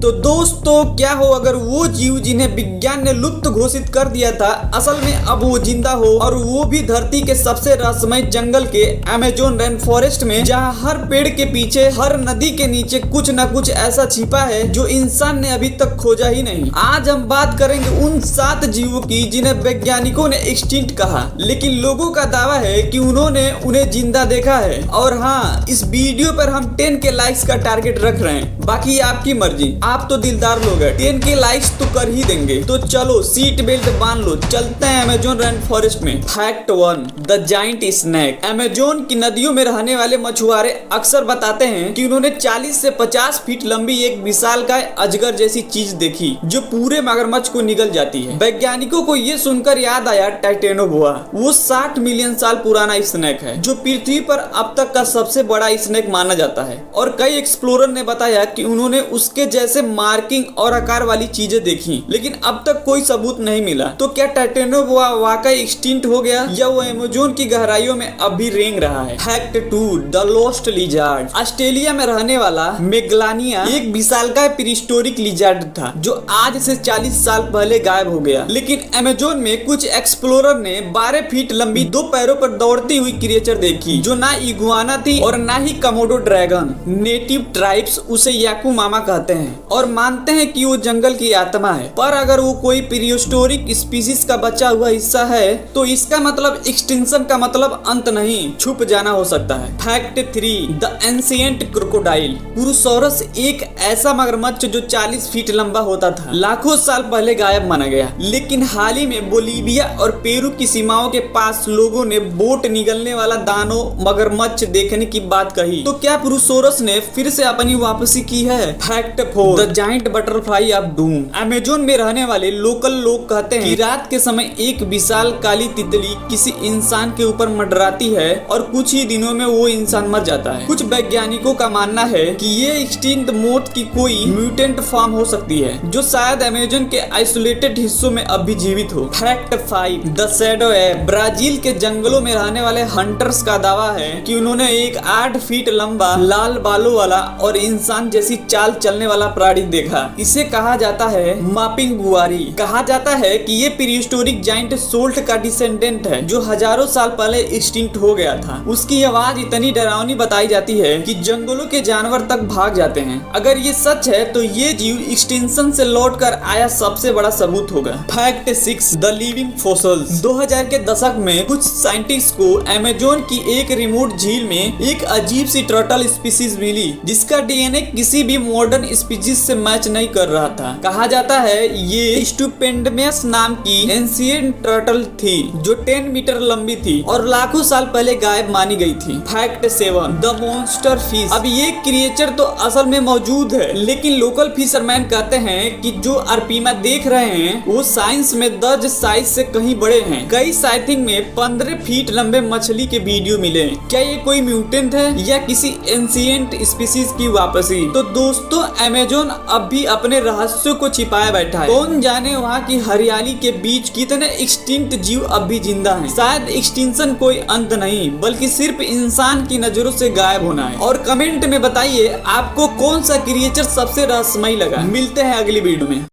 तो दोस्तों क्या हो अगर वो जीव जिन्हें विज्ञान ने लुप्त घोषित कर दिया था असल में अब वो जिंदा हो, और वो भी धरती के सबसे रहस्यमय जंगल के अमेज़न रेन फॉरेस्ट में, जहाँ हर पेड़ के पीछे, हर नदी के नीचे कुछ न कुछ ऐसा छिपा है जो इंसान ने अभी तक खोजा ही नहीं। आज हम बात करेंगे उन 7 जीवों की जिन्हें वैज्ञानिकों ने एक्सटिंक्ट कहा, लेकिन लोगों का दावा है कि उन्होंने उन्हें जिंदा देखा है। और हाँ, इस वीडियो पर हम 10 के लाइक्स का टारगेट रख रहे हैं, बाकी आपकी मर्जी। आप तो दिलदार लोग हैं, 10 के लाइक्स तो कर ही देंगे। तो चलो सीट बेल्ट बांध लो, चलते हैं अमेज़न रेन फॉरेस्ट में। Fact 1, the giant snake. Amazon की नदियों में रहने वाले मछुआरे अक्सर बताते हैं कि उन्होंने 40 से 50 फीट लंबी एक विशालकाय अजगर जैसी चीज देखी जो पूरे मगरमच्छ को निगल जाती है। वैज्ञानिकों को ये सुनकर याद आया टाइटेनोबोआ। वो 60 मिलियन साल पुराना स्नेक है जो पृथ्वी पर अब तक का सबसे बड़ा स्नेक माना जाता है। और कई एक्सप्लोरर ने बताया कि उन्होंने उसके जैसे मार्किंग और आकार वाली चीजें देखी, लेकिन अब तक कोई सबूत नहीं मिला। तो क्या टाइटेनोबोआ वाकई एक्सटिंक्ट हो गया या वो अमेज़न की गहराइयों में अब भी रेंग रहा है? Fact 2, the lost lizard. Australia में रहने वाला मेगलानिया एक विशालकाय प्रीहिस्टोरिक लिजार्ड था जो आज से 40 साल पहले गायब हो गया। लेकिन अमेज़न में कुछ एक्सप्लोरर ने 12 फीट लंबी 2 पैरों पर दौड़ती हुई क्रिएचर देखी जो ना इगुआना थी और ना ही कमोडो ड्रैगन। नेटिव ट्राइब्स उसे याकू मामा कहते हैं और मानते हैं कि वो जंगल की आत्मा है। पर अगर वो कोई प्रीहिस्टोरिक स्पीसीज का बचा हुआ हिस्सा है तो इसका मतलब एक्सटिंक्शन का मतलब अंत नहीं, छुप जाना हो सकता है। Fact 3, the ancient crocodile. Purussaurus एक ऐसा मगरमच्छ जो 40 फीट लंबा होता था, लाखों साल पहले गायब माना गया। लेकिन हाल ही में बोलीविया और पेरू की सीमाओं के पास लोगों ने बोट निगलने वाला दानव मगरमच्छ देखने की बात कही। तो क्या पुरुसोरस ने फिर से अपनी वापसी की है? Fact 4, the giant butterfly of doom. Amazon में रहने वाले लोकल लोग कहते हैं कि रात के समय एक विशाल काली तितली किसी इंसान के ऊपर मंडराती है और कुछ ही दिनों में वो इंसान मर जाता है। कुछ वैज्ञानिकों का मानना है कि ये एक्सटिंक्ट मौत की कोई म्यूटेंट फॉर्म हो सकती है जो शायद अमेज़न के आइसोलेटेड हिस्सों में अब भी जीवित हो। Fact 5, the shadow app. Brazil के जंगलों में रहने वाले हंटर्स का दावा है कि उन्होंने एक 8 फीट लंबा लाल बालों वाला और इंसान जैसी चाल चलने वाला प्राणी देखा। इसे कहा जाता है मापिंग गुआरी। कहा जाता है कि ये प्रीहिस्टोरिक जाइंट सोल्ट का डिसेंडेंट है जो हजारों साल पहले एक्सटिंक्ट हो गया था। उसकी आवाज इतनी डरावनी बताई जाती है कि जंगलों के जानवर तक भाग जाते हैं। अगर ये सच है तो ये जीव एक्सटिंक्शन से लौटकर आया सबसे बड़ा सबूत होगा। Fact 6, the living fossils. 2000 के दशक में कुछ साइंटिस्ट को अमेज़न की एक रिमोट झील में एक अजीब सी टर्टल स्पीसीज मिली जिसका डीएनए किसी भी मॉडर्न स्पीसीज से मैच नहीं कर रहा था। कहा जाता है ये स्टुपेंडमस नाम की एंशिएंट टर्टल थी जो 10 मीटर लंबी थी और लाखों साल पहले गायब मानी गई थी। Fact 7, the monster fish. अब ये क्रिएचर तो असल में मौजूद है, लेकिन लोकल फिशरमैन कहते हैं कि जो आर्पीमा देख रहे हैं वो साइंस में दर्ज साइज से कहीं बड़े हैं। कई साइटिंग में 15 फीट लंबे मछली के वीडियो मिले। क्या ये कोई म्यूटेंट है या किसी एंशिएंट स्पीसीज की वापसी? तो दोस्तों अमेज़न अब भी अपने रहस्यों को छिपाए बैठा है। कौन जाने वहाँ की हरियाली के बीच कितने एक्सटिंक्ट जीव अब भी जिंदा हैं। शायद एक्सटिंक्शन कोई अंत नहीं बल्कि सिर्फ इंसान की नजरों से गायब होना है। और कमेंट में बताइए आपको कौन सा क्रिएचर सबसे रहस्यमय लगा। मिलते हैं अगली वीडियो में।